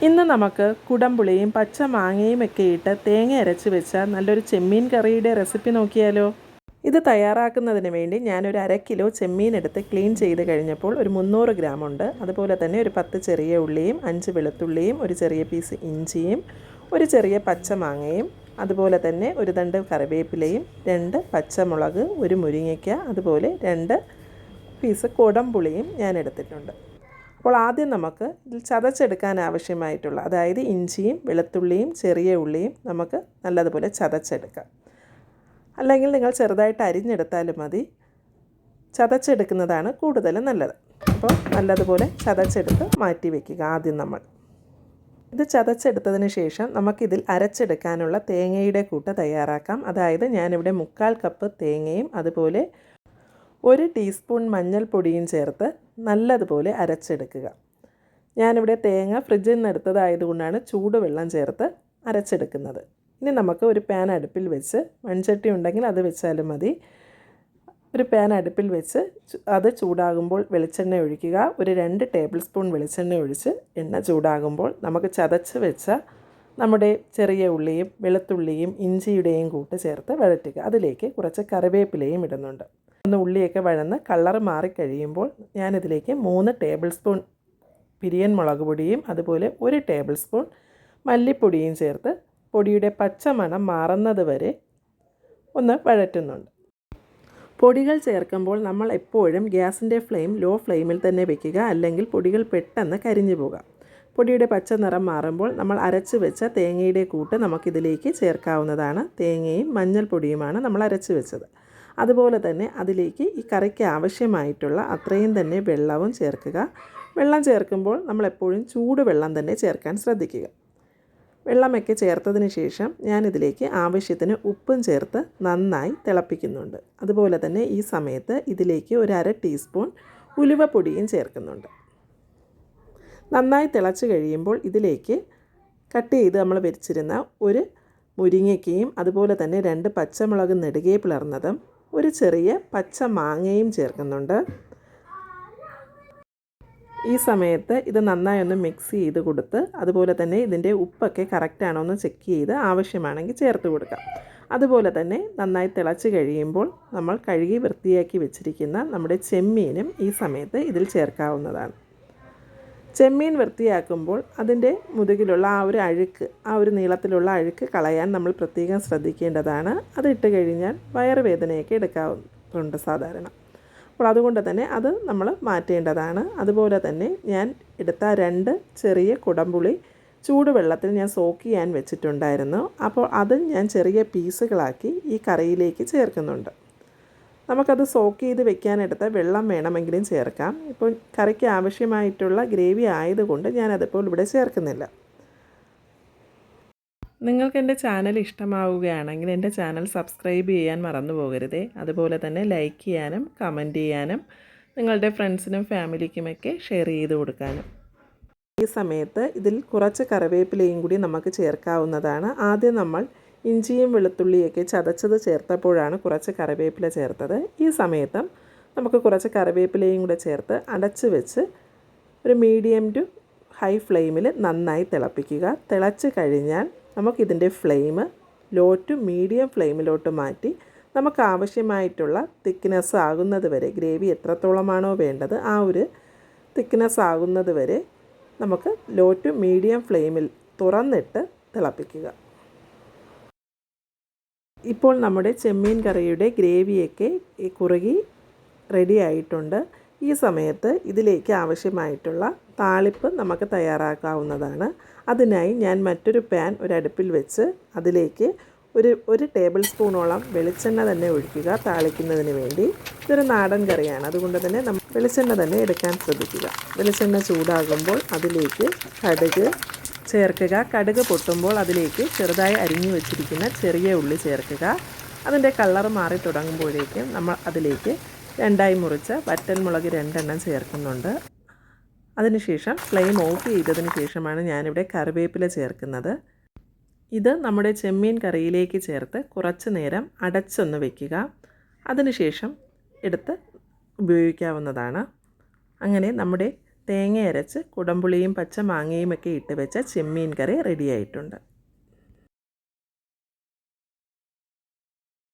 ഇന്ന് നമുക്ക് കുടംപുളിയും പച്ച മാങ്ങയും ഒക്കെ ഇട്ട് തേങ്ങ അരച്ച് വെച്ച നല്ലൊരു ചെമ്മീൻ കറിയുടെ റെസിപ്പി നോക്കിയാലോ. ഇത് തയ്യാറാക്കുന്നതിന് വേണ്ടി ഞാനൊരു 1/2 കിലോ ചെമ്മീൻ എടുത്ത് ക്ലീൻ ചെയ്ത് കഴിഞ്ഞപ്പോൾ ഒരു 300 ഗ്രാം ഉണ്ട്. അതുപോലെ തന്നെ ഒരു 10 ചെറിയ ഉള്ളിയും 5 വെളുത്തുള്ളിയും ഒരു ചെറിയ പീസ് ഇഞ്ചിയും ഒരു ചെറിയ പച്ച മാങ്ങയും അതുപോലെ തന്നെ ഒരു തണ്ട് കറിവേപ്പിലയും 2 പച്ചമുളക്, ഒരു മുരിങ്ങയ്ക്ക, അതുപോലെ 2 പീസ് കുടംപുളിയും ഞാൻ എടുത്തിട്ടുണ്ട്. അപ്പോൾ ആദ്യം നമുക്ക് ഇതിൽ ചതച്ചെടുക്കാൻ ആവശ്യമായിട്ടുള്ള, അതായത് ഇഞ്ചിയും വെളുത്തുള്ളിയും ചെറിയ ഉള്ളിയും നമുക്ക് നല്ലതുപോലെ ചതച്ചെടുക്കാം. അല്ലെങ്കിൽ നിങ്ങൾ ചെറുതായിട്ട് അരിഞ്ഞെടുത്താലും മതി, ചതച്ചെടുക്കുന്നതാണ് കൂടുതൽ നല്ലത്. അപ്പോൾ നല്ലതുപോലെ ചതച്ചെടുത്ത് മാറ്റി വയ്ക്കുക. ആദ്യം നമ്മൾ ഇത് ചതച്ചെടുത്തതിന് ശേഷം നമുക്കിതിൽ അരച്ചെടുക്കാനുള്ള തേങ്ങയുടെ കൂട്ട് തയ്യാറാക്കാം. അതായത് ഞാനിവിടെ 1/4 കപ്പ് തേങ്ങയും അതുപോലെ 1 ടീസ്പൂൺ മഞ്ഞൾപ്പൊടിയും ചേർത്ത് നല്ലതുപോലെ അരച്ചെടുക്കുക. ഞാനിവിടെ തേങ്ങ ഫ്രിഡ്ജിൽ നിന്ന് എടുത്തതായതുകൊണ്ടാണ് ചൂടുവെള്ളം ചേർത്ത് അരച്ചെടുക്കുന്നത്. ഇനി നമുക്ക് ഒരു പാൻ അടുപ്പിൽ വെച്ച്, മൺചട്ടി ഉണ്ടെങ്കിൽ അത് വെച്ചാലും മതി, ഒരു പാൻ അടുപ്പിൽ വെച്ച് അത് ചൂടാകുമ്പോൾ വെളിച്ചെണ്ണ ഒഴിക്കുക. ഒരു 2 ടേബിൾ സ്പൂൺ വെളിച്ചെണ്ണ ഒഴിച്ച് എണ്ണ ചൂടാകുമ്പോൾ നമുക്ക് ചതച്ച് വെച്ച നമ്മുടെ ചെറിയ ഉള്ളിയും വെളുത്തുള്ളിയും ഇഞ്ചിയുടെയും കൂട്ട് ചേർത്ത് വഴറ്റുക. അതിലേക്ക് കുറച്ച് കറിവേപ്പിലയും ഇടുന്നുണ്ട്. ഉള്ളിയൊക്കെ വഴന്ന് കളർ മാറിക്കഴിയുമ്പോൾ ഞാനിതിലേക്ക് 3 ടേബിൾ സ്പൂൺ പിരിയൻ മുളക് പൊടിയും അതുപോലെ 1 ടേബിൾ സ്പൂൺ മല്ലിപ്പൊടിയും ചേർത്ത് പൊടിയുടെ പച്ച മണം മാറുന്നത് വരെ ഒന്ന് വഴറ്റുന്നുണ്ട്. പൊടികൾ ചേർക്കുമ്പോൾ നമ്മൾ എപ്പോഴും ഗ്യാസിൻ്റെ ഫ്ലെയിം ലോ ഫ്ലെയിമിൽ തന്നെ വെക്കുക, അല്ലെങ്കിൽ പൊടികൾ പെട്ടെന്ന് കരിഞ്ഞു പോകാം. പൊടിയുടെ പച്ച നിറം മാറുമ്പോൾ നമ്മൾ അരച്ച് വെച്ച തേങ്ങയുടെ കൂട്ട് നമുക്കിതിലേക്ക് ചേർക്കാവുന്നതാണ്. തേങ്ങയും മഞ്ഞൾപ്പൊടിയുമാണ് നമ്മൾ അരച്ച് വെച്ചത്. അതുപോലെ തന്നെ അതിലേക്ക് ഈ കറിക്ക് ആവശ്യമായിട്ടുള്ള അത്രയും തന്നെ വെള്ളവും ചേർക്കുക. വെള്ളം ചേർക്കുമ്പോൾ നമ്മളെപ്പോഴും ചൂടുവെള്ളം തന്നെ ചേർക്കാൻ ശ്രദ്ധിക്കുക. വെള്ളമൊക്കെ ചേർത്തതിന് ശേഷം ഞാനിതിലേക്ക് ആവശ്യത്തിന് ഉപ്പും ചേർത്ത് നന്നായി തിളപ്പിക്കുന്നുണ്ട്. അതുപോലെ തന്നെ ഈ സമയത്ത് ഇതിലേക്ക് ഒരു 1/2 ടീസ്പൂൺ ഉലുവപ്പൊടിയും ചേർക്കുന്നുണ്ട്. നന്നായി തിളച്ച് കഴിയുമ്പോൾ ഇതിലേക്ക് കട്ട് ചെയ്ത് നമ്മൾ വെച്ചിരുന്ന ഒരു മുരിങ്ങയ്ക്കയും അതുപോലെ തന്നെ 2 പച്ചമുളക് നെടുകെ പിളർന്നതും ഒരു ചെറിയ പച്ച മാങ്ങയും ചേർക്കുന്നുണ്ട്. ഈ സമയത്ത് ഇത് നന്നായി ഒന്ന് മിക്സ് ചെയ്ത് കൊടുത്ത് അതുപോലെ തന്നെ ഇതിൻ്റെ ഉപ്പൊക്കെ കറക്റ്റാണോ എന്ന് ചെക്ക് ചെയ്ത് ആവശ്യമാണെങ്കിൽ ചേർത്ത് കൊടുക്കാം. അതുപോലെ തന്നെ നന്നായി തിളച്ച് കഴിയുമ്പോൾ നമ്മൾ കഴുകി വൃത്തിയാക്കി വെച്ചിരിക്കുന്ന നമ്മുടെ ചെമ്മീനും ഈ സമയത്ത് ഇതിൽ ചേർക്കാവുന്നതാണ്. ചെമ്മീൻ വൃത്തിയാക്കുമ്പോൾ അതിൻ്റെ മുതുകിലുള്ള ആ ഒരു അഴുക്ക്, ആ ഒരു നീളത്തിലുള്ള അഴുക്ക് കളയാൻ നമ്മൾ പ്രത്യേകം ശ്രദ്ധിക്കേണ്ടതാണ്. അതിട്ട് കഴിഞ്ഞാൽ വയറുവേദനയൊക്കെ എടുക്കാറുണ്ട് സാധാരണ. അപ്പോൾ അതുകൊണ്ട് തന്നെ അത് നമ്മൾ മാറ്റേണ്ടതാണ്. അതുപോലെ തന്നെ ഞാൻ എടുത്ത 2 ചെറിയ കുടംപുളി ചൂടുവെള്ളത്തിൽ ഞാൻ സോക്ക് ചെയ്യാൻ വെച്ചിട്ടുണ്ടായിരുന്നു. അപ്പോൾ അത് ഞാൻ ചെറിയ പീസുകളാക്കി ഈ കറിയിലേക്ക് ചേർക്കുന്നുണ്ട്. നമുക്കത് സോക്ക് ചെയ്ത് വെക്കാനെടുത്ത വെള്ളം വേണമെങ്കിലും ചേർക്കാം. ഇപ്പോൾ കറിക്ക് ആവശ്യമായിട്ടുള്ള ഗ്രേവി ആയതുകൊണ്ട് ഞാനതിപ്പോൾ ഇവിടെ ചേർക്കുന്നില്ല. നിങ്ങൾക്ക് എൻ്റെ ചാനൽ ഇഷ്ടമാവുകയാണെങ്കിൽ എൻ്റെ ചാനൽ സബ്സ്ക്രൈബ് ചെയ്യാൻ മറന്നു പോകരുതേ. അതുപോലെ തന്നെ ലൈക്ക് ചെയ്യാനും കമൻറ്റ് ചെയ്യാനും നിങ്ങളുടെ ഫ്രണ്ട്സിനും ഫാമിലിക്കുമൊക്കെ ഷെയർ ചെയ്ത് കൊടുക്കാനും. ഈ സമയത്ത് ഇതിൽ കുറച്ച് കറിവേപ്പിലയും കൂടി നമുക്ക് ചേർക്കാവുന്നതാണ്. ആദ്യം നമ്മൾ ഇഞ്ചിയും വെളുത്തുള്ളിയൊക്കെ ചതച്ചത് ചേർത്തപ്പോഴാണ് കുറച്ച് കറിവേപ്പില ചേർത്തത്. ഈ സമയത്ത് നമുക്ക് കുറച്ച് കറിവേപ്പിലയും കൂടെ ചേർത്ത് അടച്ച് വെച്ച് ഒരു മീഡിയം ടു ഹൈ ഫ്ലെയിമിൽ നന്നായി തിളപ്പിക്കുക. തിളച്ച് കഴിഞ്ഞാൽ നമുക്കിതിൻ്റെ ഫ്ലെയിം ലോ ടു മീഡിയം ഫ്ലെയിമിലോട്ട് മാറ്റി നമുക്ക് ആവശ്യമായിട്ടുള്ള തിക്നെസ് ആകുന്നത് വരെ, ഗ്രേവി എത്രത്തോളമാണോ വേണ്ടത് ആ ഒരു തിക്നെസ് ആകുന്നത് വരെ നമുക്ക് ലോ ടു മീഡിയം ഫ്ലെയിമിൽ തുറന്നിട്ട് തിളപ്പിക്കുക. ഇപ്പോൾ നമ്മുടെ ചെമ്മീൻ കറിയുടെ ഗ്രേവിയൊക്കെ കുറുകി റെഡി ആയിട്ടുണ്ട്. ഈ സമയത്ത് ഇതിലേക്ക് ആവശ്യമായിട്ടുള്ള താളിപ്പ് നമുക്ക് തയ്യാറാക്കാവുന്നതാണ്. അതിനായി ഞാൻ മറ്റൊരു പാൻ ഒരു അടുപ്പിൽ വെച്ച് അതിലേക്ക് ഒരു ടേബിൾ സ്പൂണോളം വെളിച്ചെണ്ണ തന്നെ ഒഴിക്കുക താളിക്കുന്നതിന് വേണ്ടി. ഇതൊരു നാടൻ കറിയാണ്, അതുകൊണ്ട് തന്നെ വെളിച്ചെണ്ണ തന്നെ എടുക്കാൻ ശ്രദ്ധിക്കുക. വെളിച്ചെണ്ണ ചൂടാകുമ്പോൾ അതിലേക്ക് കടുക് ചേർക്കുക. കടുക് പൊട്ടുമ്പോൾ അതിലേക്ക് ചെറുതായി അരിഞ്ഞു വെച്ചിരിക്കുന്ന ചെറിയ ഉള്ളി ചേർക്കുക. അതിൻ്റെ കളർ മാറി തുടങ്ങുമ്പോഴേക്കും നമ്മൾ അതിലേക്ക് 2ആയി മുറിച്ച വറ്റൽമുളക് 2 എണ്ണം ചേർക്കുന്നുണ്ട്. അതിനുശേഷം ഫ്ലെയിം ഓഫ് ചെയ്തതിന് ശേഷമാണ് ഞാനിവിടെ കറിവേപ്പില ചേർക്കുന്നത്. ഇത് നമ്മുടെ ചെമ്മീൻ കറിയിലേക്ക് ചേർത്ത് കുറച്ച് നേരം അടച്ചൊന്ന് വയ്ക്കുക. അതിനുശേഷം എടുത്ത് ഉപയോഗിക്കാവുന്നതാണ്. അങ്ങനെ നമ്മുടെ തേങ്ങ അരച്ച് കുടംപുളിയും പച്ച മാങ്ങയും ഒക്കെ ഇട്ട് വെച്ച ചെമ്മീൻ കറി റെഡി ആയിട്ടുണ്ട്.